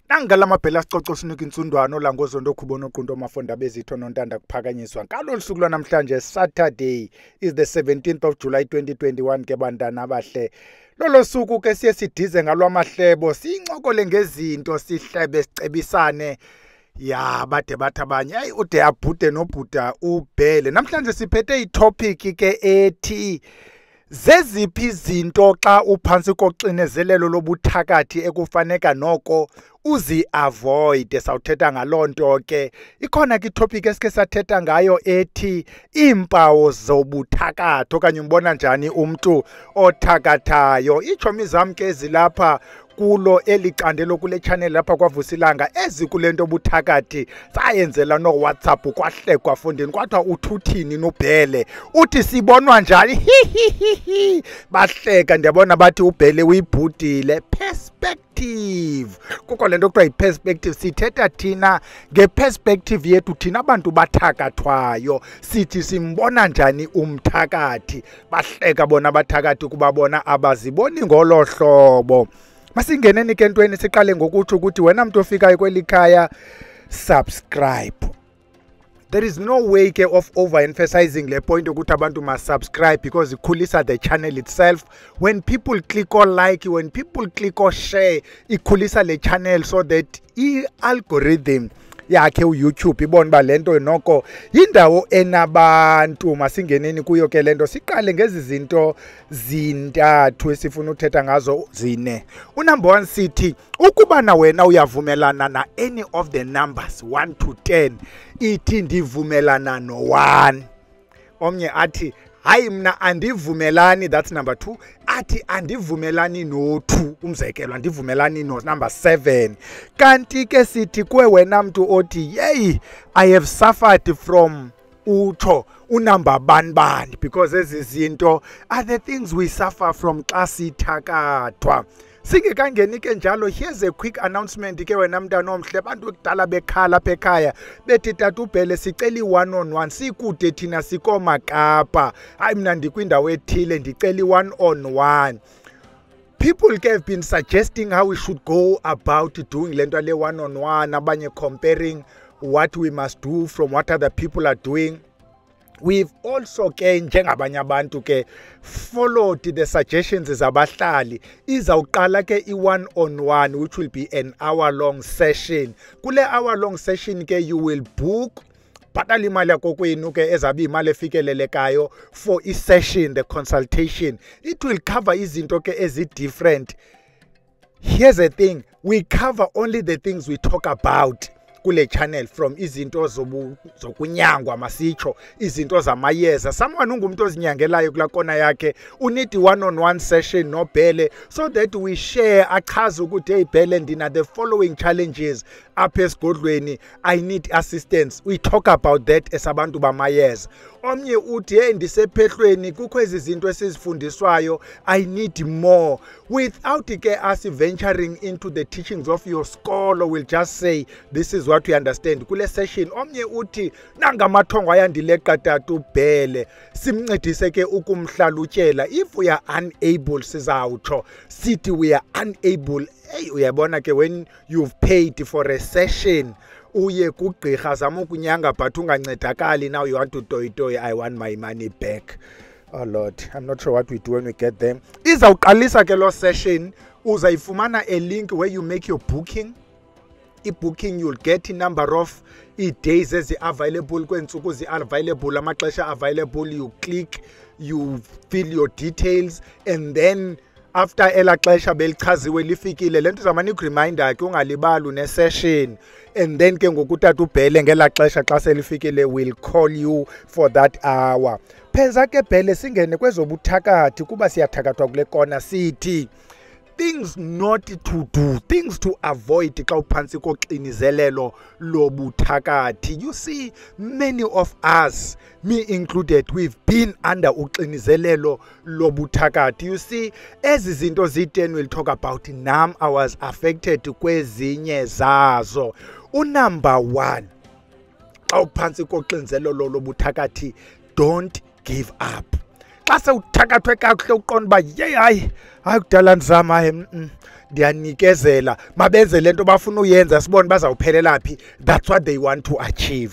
Nangala mabhela sicoco sinika insundwano la ngozondo khubona oqunto mafunda bezitho nontanda kuphakanyiswa ngalolu suku lwanamhlanje Saturday is the 17th of July 2021 ke bantana abahle. Lolo suku ke siye sidize ngalwamahlebo sincokole ngezinto sihlebe sicebisane ya bade bathi abanye hayi ude abhude nobhuda ubhele. Namhlanje siphethe itopic ke ethi zeziphi izinto xa uphansi koxinezelelo lobuthakathi ekufaneka noko uzi-avoid. Sawuthetha ngaloo nto ke. Ikhona ke itopic esike sathetha ngayo ethi iimpawu zobuthakathi okanye umbona njani umntu othakathayo. Iitshomi zam ke ezilapha kulo elicandelo kule channel lapha kwa Vusilanga ezikule nto obuthakathi sayenzela no WhatsApp kwahlekwa fondini kwathiwa uthuthini nobhele uthi sibonwa njani bahleka ndiyabona bathi ubhele uyibhudile perspective kuko lento kuthiwa yi-perspective sithetha thina nge-perspective yethu thina abantu bathakathwayo sithi simbona njani umthakathi bahleka bona abathakathi kuba bona abaziboni ngolo hlobo. Masingeneni ke entweni siqale ngokuthi ukuthi wena mntu ofikayo kweli khaya subscribe. There is no way ke of overemphasizing le point ukuthi abantu must subscribe because ikhulisa the channel itself. When people click or like, when people click or share, ikhulisa le channel so that i-algorithm yakhe uYouTube ibona ba lento noko indawo enabantu. Masingeneni kuyo ke lento siqale ngezi zinto zintathu esifuna uthetha ngazo zine. Number 1 sithi ukuba na wena uyavumelana na any of the numbers 1 to 10 ithi ndivumelana no 1. Omnye athi hayi mna andivumelani, that's number 2. Athi andivumelani no 2, umzekelo andivumelani no number 7. Kanti ke sithi kuwe wena mntu othi hey I have suffered from utsho unumber banibani, because ezi zinto are the things we suffer from xa sithakathwa. Singekangeni ke njalo, here's a quick announcement ke wena mntana omhle. Abantu kudala bekhala apha ekhaya bethi tata ubhele sicela i-1-on-1 sikude thina sikoMakapa, hayi mna ndikwindawo ethile ndicela i-1-on-1. People have been suggesting how we should go about doing le nto le 1-on-1, abanye comparing what we must do from what other people are doing. We've also ke njengabanye abantu ke followed the suggestions zabahlali. Izawuqala ke i-1-on-1 which will be an hour-long session. Kule hour-long session ke you will book, bhatala imali yakho kwenu ke ezabe imali efikelelekayo for i-session, the consultation. It will cover izinto ke ezi-different. Here's the thing, we cover only the things we talk about kule channel, from izinto zokunyangwa masitsho, izinto zamayeza. Someone ungumuntu ozinyangelayo kula kona yakhe unid 1-on-1 session nobhele so that we share, achaze ukuthi hey bhele ndina the following challenges apha esigodlweni, I need assistance. We talk about that esabantu bamayeza. Omnye uthi hey ndisephehlweni kukho ezi zinto esizifundiswayo, I need more. Without ke us venturing into the teachings of your scholar, will just say this is what we understand kule session. Omnye uthi nangamathongo ayandileqa tata ubhele simncedise ke ukumhlalutyela. If we are unable sizawutsho sithi we are unable. Hey uyabona ke when you've paid for a session uye kugqirha zama ukunyanga but ungancedakali, now you want to toy, I want my money back. Oh Lord, I'm not sure what we do when we get them. Izawuqalisa ke lo session, uzayifumana a link where you make your booking. I-booking you'll get a number of days ezi-available, kweentsuku zi-available, amaxesha available. You click, you fill your details, and then after ela xesha belichaziwe lifikile lento zamani reminder ke ungalibali une-session, and then ke ngokutata ubhele ngela xesha xa selifikile will call you for that hour. Pheza ke bhele singene kwezobuthakathi kuba siyathakathwa kule kona sithi things not to do, things to avoid xa uphantsi koxinizelelo lobuthakathi. You see, many of us, me included, we've been under uxinizelelo lobuthakathi. You see, ezi zinto zi-10 we'll talk about, nam I was affected kwezinye zazo. Number 1, xa uphantsi koxinizelelo lobuthakathi, don't give up. Xa sewuthakathwe kakuhle uqonda uba yeyi hayi kudala ndizama ndiyanikezela mabenze lento bafuna uyenza sibone bazawuphelela phi. That's what they want to achieve.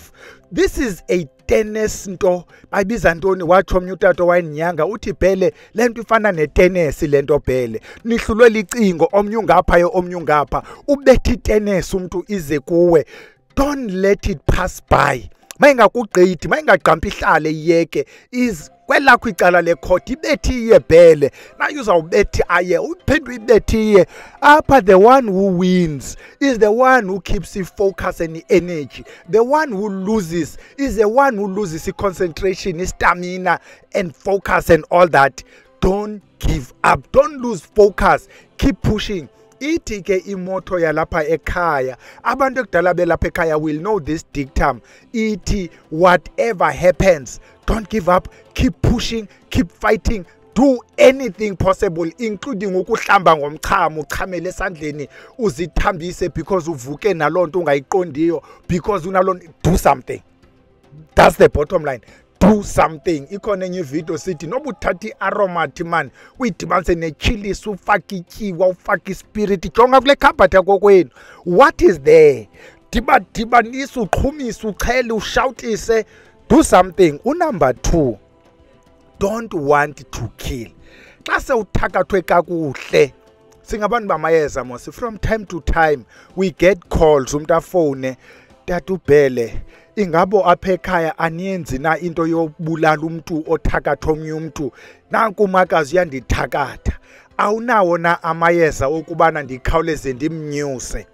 This is a tennis nto bayibiza ntoni watsho omnye utata wayenyanga uthi bhele lento ifana netennis lento bhele nihlulwe licingo omnye ungapha omnye ungapha ubethe itennis umuntu ize kuwe. Don't let it pass by. Mayingakugqithi mayingaqampi ihlale iyeke is kwelakho icala lecourt ibethiye bhele nayo uzawubethi aye uphinde uyibethiye apha. The one who wins is the one who keeps the focus and the energy. The one who loses is the one who loses the concentration, the stamina and focus and all that. Don't give up, don't lose focus, keep pushing. Ithi ke imoto yalapha ekhaya abantu ekudala belapha ekhaya will know this dictum. Ithi whatever happens, don't give up, keep pushing, keep fighting, do anything possible including ukuhlamba ngomchamo uchamele esandleni uzithambise because uvuke nalonto ungayiqondiyo because unalonto. Do something. That's the bottom line. Do something. Ikhona enye video sithi noba uthatha i-aromat man uyidibanise nechilisi ufake ityiwa ufake ispirit jonga kule khabhathi yakokwenu what is there. Dibanisa uqhumisa uchele ushawutise. Do something. Number 2, don't want to kill. Xa sewuthakathwe kakuhle singabantu bamayeza mos from time to time we get calls umuntu afone tata ubhele ingabo apha ekhaya aniyenzi na into yobulala umuntu othakatha omnye umuntu nanku makazi uyandithakatha awunawo na amayeza okubana ndikhawuleze ndimnyuse.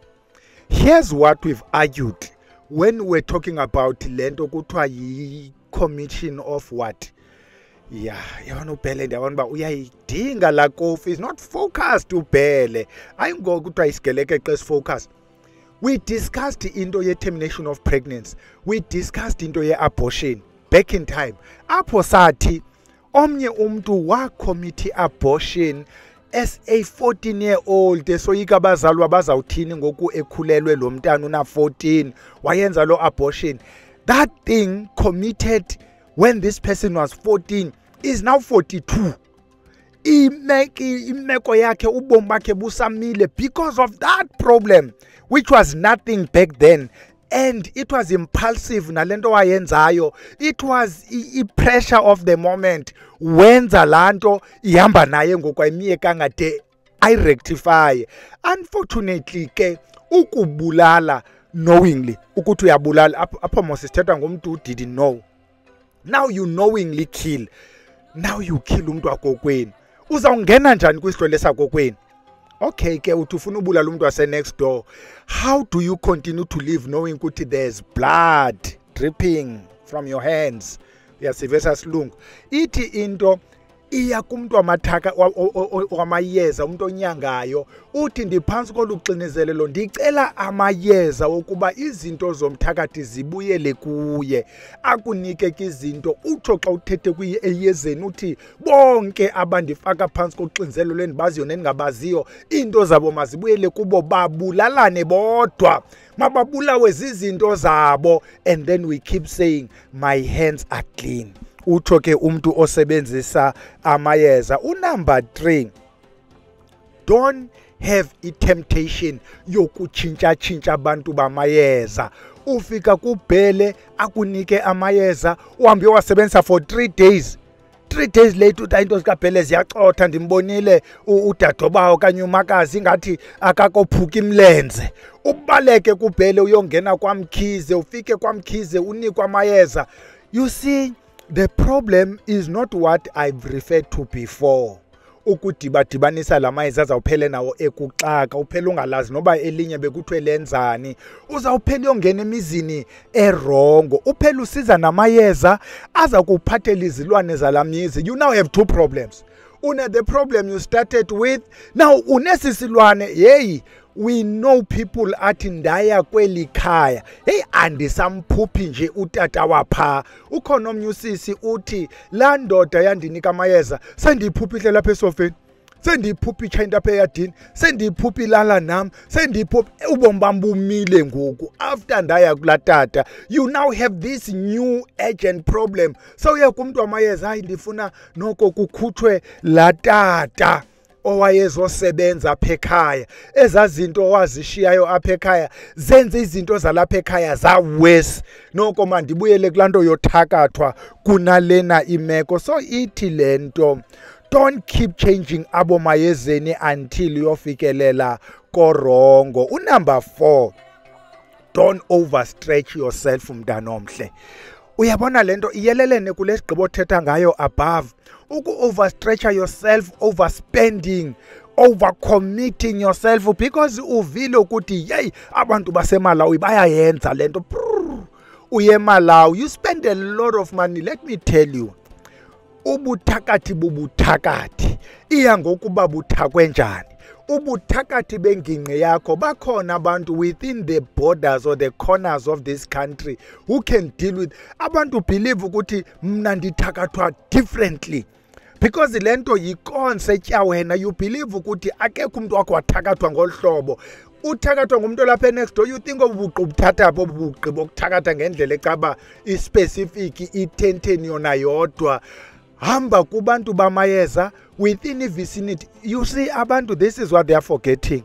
Here's what we've argued when we're talking about lento kuthiwa yi-commission of what. Yabona ubhele ndiyabona uba uyayidinga la kofi is not focused ubhele ayingoku kuthiwa isigeleke xa sifocus. We discussed into ye-termination of pregnancy. We discussed into ye-abortion back in time. Apho sathi omnye umuntu wacommit abortion as a 14-year-old esoyika abazalwa bazawuthini ngoku ekhulelwe lo mntana una 14 wayenza lo abortion. That thing committed when this person was 14 is now 42. Imeko yakhe ubomi bakhe busamile because of that problem which was nothing back then and it was impulsive nalento wayenzayo. It was pressure of the moment wenza lanto ihamba naye ngokwayimiyeka ngade ayirectify. Unfortunately ke ukubulala knowingly ukuthi uyabulala apho mos sithetha ngomuntu who didn't know. Now you knowingly kill. Now you kill umuntu wakokwenu. Uzawungena njani kwisihlole sakokwenu? Okay ke uthi ufuna ubulala umuntu wase next door. How do you continue to live knowing ukuthi there's blood dripping from your hands? Uyasivesa silungu. Ithi into iya kumuntu wamathaka wamayeza umuntu onyangayo uthi ndiphansi koluxinezelelo ndicela amayeza ukuba izinto zomthakathi zibuyele kuye akunike izinto utsho xa uthethe kuyeyezeni uthi bonke abandifaka phansi koxinzelelo endibaziyo nendingabaziyo into zabo mazibuyele kubo babulalane bodwa mababulawe zizinto zabo. And then we keep saying my hands are clean. Utsho ke umuntu osebenzisa amayeza. Number 3, don't have a temptation yokutshintsha abantu bamayeza. Ufika kubhele akunike amayeza uhambe wasebenzisa for 3 days. 3 days later uthi into zikabhele ziyacotha ndimbonile udadobawo kanye umakazi ngathi akakophuka imlenze. Ubaleke kubhele uyongena kwamkhize ufike kwamkhize unikwa amayeza. You see, the problem is not what I've referred to before. Ukudibadibanisa lamayeza azawuphele nawo ekuxaka uphela ungalazi noba elinye bekuthiwe lenzani. Uzawuphela yongena emizini erongo. Uphela usiza namayeza aza kuphathela izilwane zalamizi. You now have 2 problems. The problem you started with, now unesisilwane. Hey, we know people athi ndaya kweli khaya hey andisamphuphi nje utata wapha. Ukhona omnye usisi uthi la ndoda yandinika amayeza sendiyiphuphile lapha esofeni sendiyiphupha ichayinta apha eyadini sendiyiphupha ilala nam sendiyiphupha ubomi bam bumile ngoku after ndaya kulaa tata. You now have this new urgent problem. So uye kumntu wamayeza hayi ndifuna noko kukhutshwe laa tata. owayezosebenza apha ekhaya, ezazinto owazishiyayo apha ekhaya zenze izinto zalapha ekhaya zawesi, noko mandibuyele kulaa nto yothakathwa kunalena imeko. So ithi le nto, don't keep changing abomayezeni until uyofikelela korongo. Unumber 4, don't overstretch yourself mntana omhle. Uyabona le nto iyelelene kule sigqibo othetha ngayo above. Overstretch yourself, overspending, overcommitting yourself, because uvile ukuthi yey abantu baseMalawi bayayenza le nto. Uye eMalawi, you spend a lot of money. Let me tell you, ubuthakathi bubuthakathi iya ngokuba buthakwe njani. Ubuthakathi bengingqi yakho, bakhona abantu within the borders or the corners of this country who can deal with. Abantu believe ukuthi mna ndithakathwa differently because le nto yikonsetya wena. You believe ukuthi akekho umuntu wakho wathakathwa ngolu hlobo. Uthakathwa ngumuntu lapha next door. You think obubuqu buthatha apho obubuqi bokuthakatha ngendlela ecaba i-specific i-temptataion yona yodwa. Hamba kubantu bama yeza within the vicinity. You see abantu, this is what they are forgetting.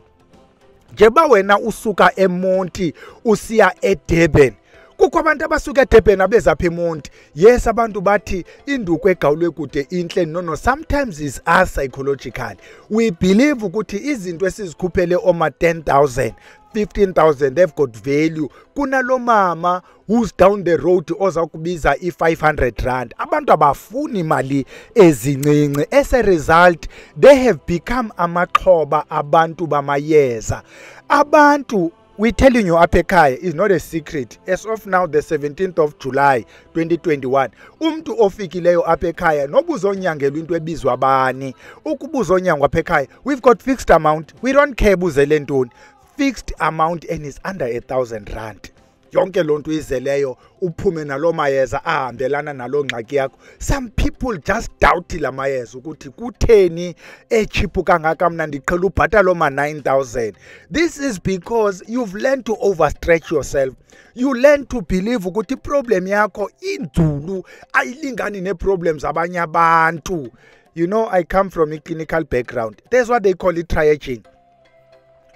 Jeba wena usuka eMonti usiya eDurban, kukho abantu abasuka eDurban abeza apha eMonti. Yes, abantu bathi induku egawulwe kude inhle. No, sometimes is us psychological. We believe ukuthi izinto esizikhuphele oma 10,000 15,000 they've got value kunalo mama who's down the road oza kubiza i500 rand. Abantu abafuni imali ezincinci. As a result, they have become amaxhoba abantu bamayeza. Abantu, we're telling you apha ekhaya, is not a secret. As of now, the 17th of July 2021, umntu ofikileyo apha ekhaya nobuzonyangelwa into ebizwa bani. Ukubuzonyangwa apha ekhaya, we've got fixed amount. We don't care buzele ntoni. Fixed amount and is under 1,000 rand. Yonke loo nto izeleyo uphume nalo mayeza ahambelana nalo ngxaki yakho. Some people just doubt la mayeza ukuthi kutheni echipu kangaka, mna ndiqhela ubhatala oma 9,000. This is because you've learned to overstretch yourself. You learn to believe ukuthi problem yakho inzulu ayilingani ne-problems abanye abantu. You know, I come from a clinical background. That's what they call it triaging.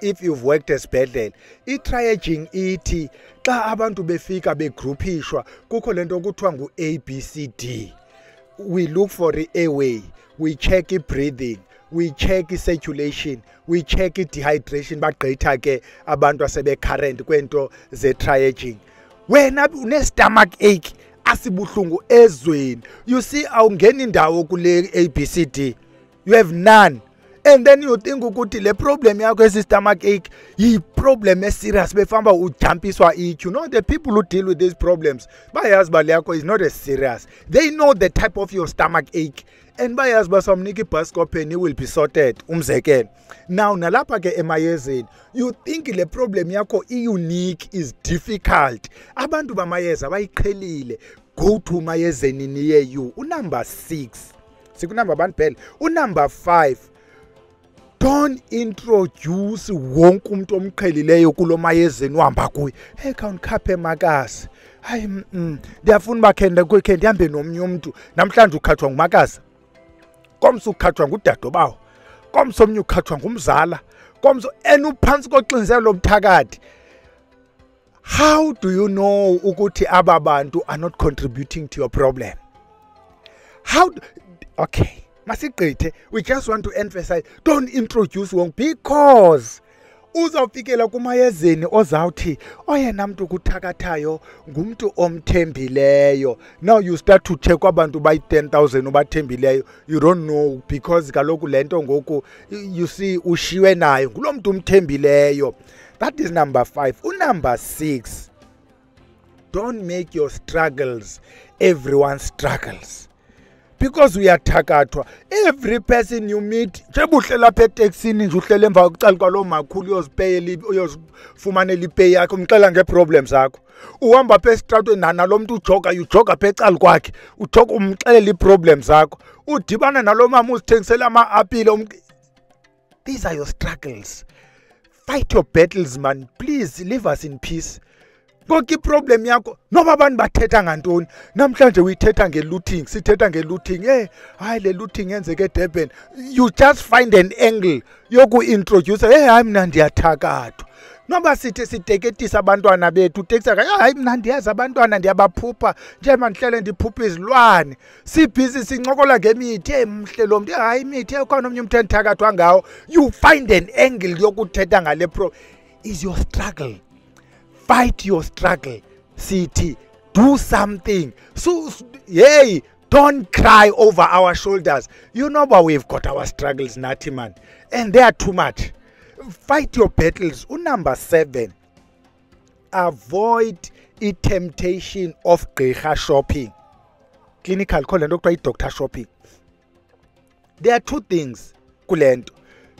If you've worked as bedel, i-triaging ithi xa abantu befika begroupishwa kukho lento kuthiwa ngu-ABCD. We look for the airway, we check i-breathing, we check i-circulation, we check i-dehydration. Bagqitha ke abantu asebe-current kwento ze-triaging. Wena une-stomach ache asibuhlungu ezweni, you see awungeni indawo kule ABCD, you have none. And then you think ukuthi le problem yakho esi stomach ache yi problem serious befamba ujampiswa ich. You know, the people who deal with these problems bayazi bale yakho is not as serious. They know the type of your stomach ache and bayazi basamnika ibascopen will be sorted. Umzekelo now nalapha ke emayezeni, you think le problem yakho unique, is difficult. Abantu bamayeza bayiqhelile. Go to mayezeni near you. Unumber 6 sikunumber bani phela. Unumber 5, don't introduce wonke umuntu omqhelileyo kulo mayezeni uhamba kuye. Hey, khawundikhaphe makazi. Hayi ndiyafuna bakhenda kwekhe ndihambe nomnye umuntu. Namhlanje ukhathwa ngumakazi, komso ukhathwa ngudadobawo, komso omnye ukhathwa ngumzala, komso enuphansi koxinzelelo lobuthakathi. How do you know ukuthi aba bantu are not contributing to your problem? Okay, masigqithe. We just want to emphasize, don't introduce one, because uzawufikela kumayezeni ozawuthi oyena mntu kuthakathayo ngumntu omthembileyo. Now you start to check abantu bayi 10,000 ubathembileyo. You don't know, because kaloku lento ngoku you see ushiwe nayo ngulo mntu umthembileyo. That is number 5. Number 6, don't make your struggles everyone's struggles. Because we are thakathwa. Every person you meet, jebuhlela phe taxini nje uhlele emva kokucala kwalo makhulu uyozfumanela ipay yakho, umxela ngeproblems zakho. Uhamba phe estratweni nalo muntu ujoga, ujoga phe ecala kwakhe, ujoga umxelela iproblems zakho. Udibana nalo mama uzithengisela ama-apile. These are your struggles. Fight your battles, man. Please leave us in peace. konke iproblem yakho noba abantu bathetha ngantoni namhlanje uyithetha ngelooting sithetha ngelooting hayi le looting yenzeke eDurban you just find an angle yoku-introduce hayi mina ndiyathakathwa noba sithi siteketisa abantwana bethu utekisa hayi mina ndiyazi abantwana ndiyabaphupha nje mandihlele ndiphupha izilwane sibhizi sincokola ngemithi mhle lo mntu hayi imithi ekhona omnye umntu enthakathwa ngawo you find an angle yokuthetha ngale is your struggle. Fight your struggle. City. Do something. So, hey, don't cry over our shoulders. You know but we've got our struggles, Nati man. And they are too much. Fight your battles. Number 7. Avoid the temptation of gqirha shopping. Clinical call and doctor shopping. There are 2 things. Kulento.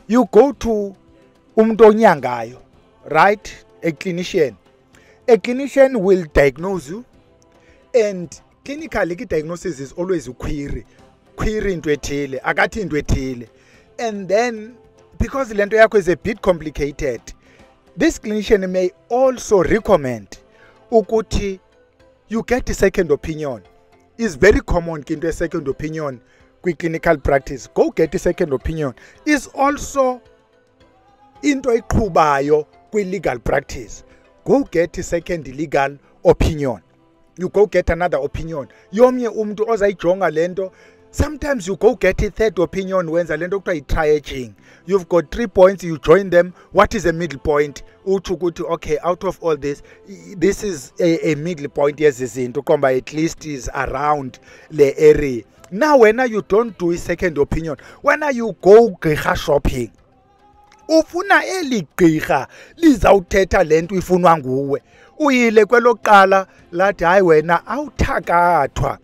You go to nyangayo, right? A clinician. A clinician will diagnose you, and clinically diagnosis is always a query into ethile, akati into ethile. And then because lento yakho is a bit complicated, this clinician may also recommend ukuthi you get a second opinion. It's very common into a second opinion with clinical practice. Go get a second opinion. Is also into eqhubayo kwi legal practice. Go get a second legal opinion. You go get another opinion. Yomnye umuntu ozayijonga lento. Sometimes you go get a third opinion wenza lento kuthiwa triaging. You've got 3 points, you join them. What is a middle point? Uthi okay, out of all this is a middle point yezizinto komba at least is around the area. Now when you don't do a second opinion, when you go gqirha shopping, ufuna eli gqirha lizawuthetha lento ifunwa nguwe uyile kweloqala lathi hayi wena awuthakathwa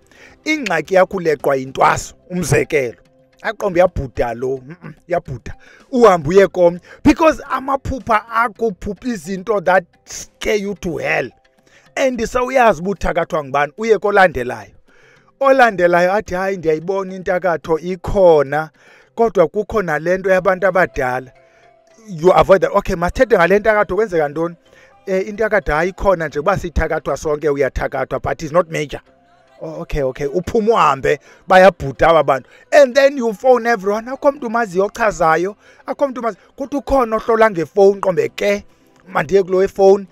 ingxaki yakho leqwa intwaso umzekelo aqombe yabhuda lo yabhuda uhamba uye komnye because amaphupha akho phupha izinto that scare you to hell and so uyazi ubuthakathwa ngibani uye kolandelayo olandelayo athi hayi ndiyayibona intakatho ikhona kodwa kukhona lento yabantu abadala. You avoid that. Okay, masithethe ngale ntakatho kwenzeka ntoni? Intakatho ayikhona nje kuba sithakathwa sonke uyathakathwa but it's not major. Oh, okay. Uphuma uhambe bayabhuda abantu. And then you phone everyone. Akho umuntu mazi ochazayo. Akho umuntu mazi kuthi ukhona ohlola ngefone qombe ke mandiye kulo efone.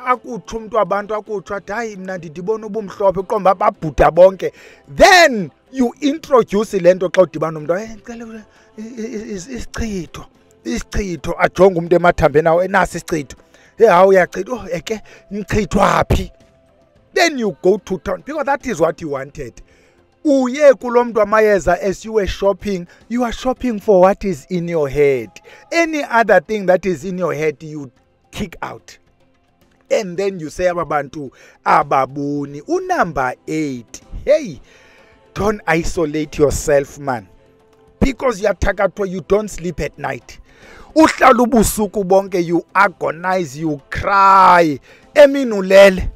Akuthi umuntu abantu akuthi athi hayi mina ndidibona ubumhlophe qombe ababhuda bonke. Then you introduce lento xa udibana nomuntu ngicela isichitho. Isichitho ajonga umuntu emathambeni awo enasi isichitho hawu uyachitha eke ngichithwa phi. Then you go to town because that is what you wanted. Uye kulo mntu amayeza as you were shopping, you are shopping for what is in your head. Any other thing that is in your head you kick out. And then you say abantu ababuni. Number 8. Hey, don't isolate yourself, man. Because you are thakathwa, you don't sleep at night. Uhlala ubusuku bonke, you agonize, you cry. Emini ulele.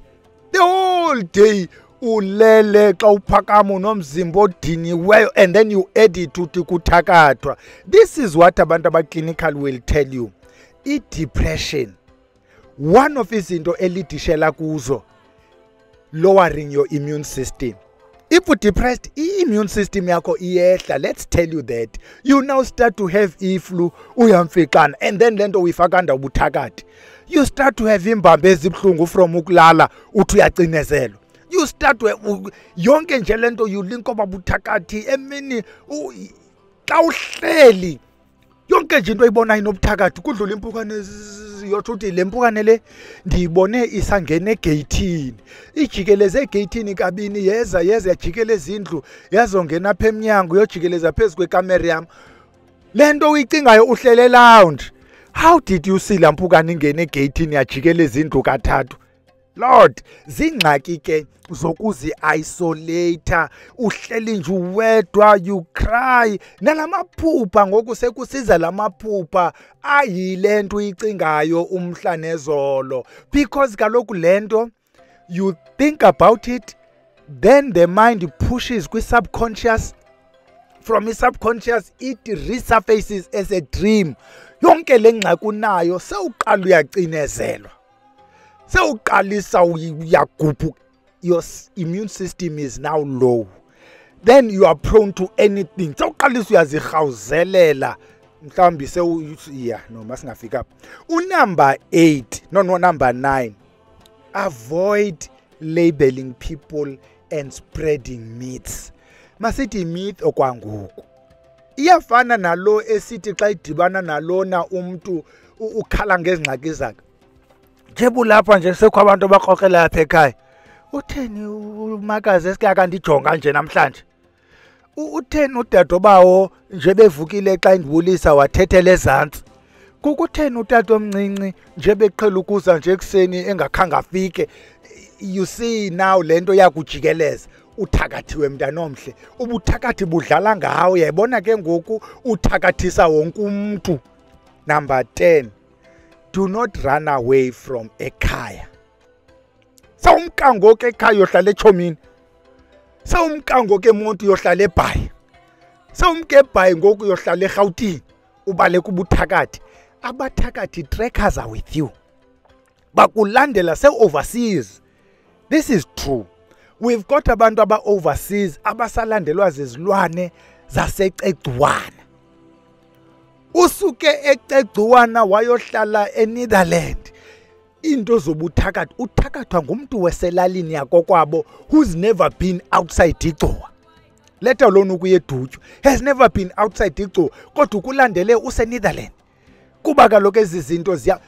The whole day ulele xa uphakama unomzimba odiniweyo and then you edit uthi kuthakathwa. This is what abantu abaclinical will tell you. I-depression. One of izinto elidishela kuzo lowering your immune system. If you're depressed, immune system yakho iyehla. Let's tell you that. You now start to have flu, uyamfikana, and then lento uyifakanda ubuthakathi. You start to have imbambe ezibhlungu from ukulala, uthi uyacinezelwa. You start to yonke nje lento you link over buthakathi emini xa uhleli yonke nje into oyibona inobuthakathi kudlula impukane yokuthi le mpukane le ndiyibone isangena egeyithini ijikeleze egeyithini kabini yeza yajikeleza indlu yazongena apha eminyango yojikeleza phezu kwekamera yami lento uyicingayo uhlele lounge. How did you see la mpukane ingena egeyithini yajikeleza indlu kathathu? Lord, zingxaki ke zokuzi isolate, uhleli nje uwedwa, you cry. Nalamaphupha ngoku sekusiza lamaphupha ayilento uyicingayo umhla nezolo. Because kaloku lento you think about it, then the mind pushes kwi subconscious. From the subconscious it resurfaces as a dream. Yonke le ngxaki unayo sewuqala uyacinezelwa. Sewuqalisa uyaguphu, your immune system is now low. Then you are prone to anything. Sewuqalisa uyazirhawuzelela. Mhlawumbi no masingafika. Number 8, number 9. Avoid labeling people and spreading myths. Masithi myth okwangoku. Iyafana nalo esithi xa idibana nalona umntu ukhala ngezingxaki zakhe. Jebu lapha nje sekho abantu abakrokrela apha ekhaya. Utheni umakazi esike akandijonga nje namhlanje? Utheni udadobawo nje bevukile xa indibulisa wathethela ezantsi? Kukutheni utata omncinci nje beqhela ukuza nje ekseni engakhange afike? You see now lento yakujikeleza. Uthakathiwe mntana omhle. Ubuthakathi budlala ngawo, yayibona ke ngoku uthakathisa wonke umuntu. Number 10. Do not run away from ekhaya. Sawumkango ke ekhaya yohlala eChomini. Sawumkango ke eMonti yohlala eBhayi. Sawumke eBhayi ngoku yohlala eGauteng. Ubaleka ubuthakathi. Abathakathi trekkers are with you. Bakulandela overseas. This is true. We've got abantu aba overseas abasalandelwa zizilwane zasecegcuwana. Usuke ecegcuwana wayohlala eNetherlands. Into zobuthakathi, uthakathwa ngumuntu weselalini yakokwabo who's never been outside igcuwa. Let alone ukuye edutywa. Has never been outside igcuwa kodwa ukulandele useNetherlands. Kuba kaloku ezi zinto ziya.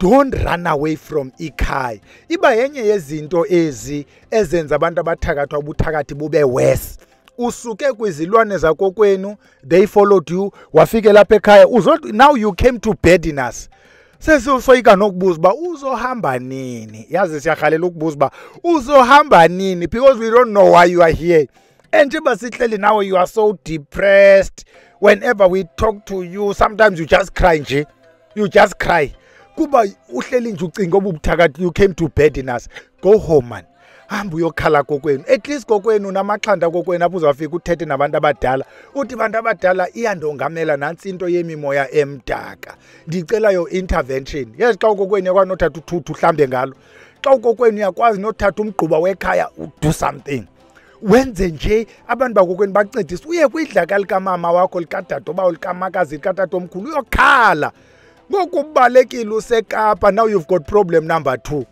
Don't run away from ikhaya. Iba yenye yezinto ezi ezenza abantu abathakathwa ubuthakathi bube worse. Usuke kwizilwane zakokwenu, they followed you, wafike lapha ekhaya, now you came to bediness. Sesisoyika nokubuza ba uzohamba nini? Yazi siyakhalela ukubuza ba uzohamba nini, because we don't know why you are here. And njengoba sihleli nawe, you are so depressed. Whenever we talk to you, sometimes you just cry nje. You just cry. Kuba uhleli nje ucinga obubuthakathi, you came to bediness. Go home man. Hamba uyokhala kokwenu. At least kokwenu namaxhanda kokwenu apho uzafika uthethe nabantu abadala. Uthi bantu abadala iyandongamela nansi into yemimoya emdaka. Ndicela yo intervention. Yes, xa kokwenu yakwazi nothatha uthuthu uhlambe ngalo. Xa kokwenu yakwazi nothatha umgquba wekhaya do something. Wenze nje abantu bakokwenu bancedise. Uye kwidlaka likamama wakho, likadade bawo, likamakazi, likatata omkhulu uyokhala. Ngokubalekile useKapa, now you've got problem number 2.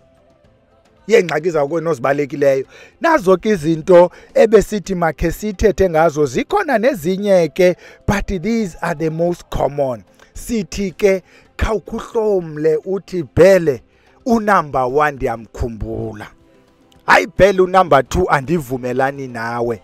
Yengxaki zakho nozibalekileyo. Nazo ke izinto ebesithi makhe sithethe ngazo zikhona nezinye ke, but these are the most common. Sithi ke khawukhuhlomle uthi Bhele unumber 1 ndiyamkhumbula. Hayi Bhele unumber 2 andivumelani nawe.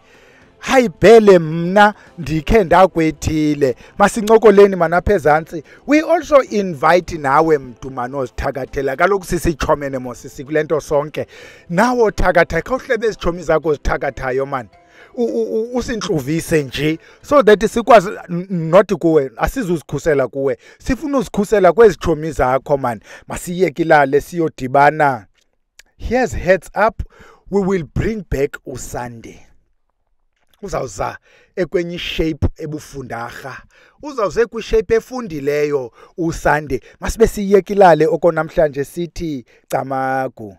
Hayi Bhele mna ndikhe ndakwethile. Masincokoleni manapha ezantsi. We also invite nawe mntu manozithakathela. Kaloku sisichomene mosisi kulento sonke. Nawo thakatha khawuhlebe izichomi zakho zithakathayo man. Usinhluvise nje so that sikwazi not kuwe, asizuzikhusela kuwe. Sifuna uzikhusela kwezichomi zakho man. Masiyekilale siyodibana. Here's heads up, we will bring back uSunday. Uzawuza ekwenye shape ebufundarha. Uzawuze kwishape efundileyo uSunday. Masibe siyekilale oko namhlanje sithi camagu.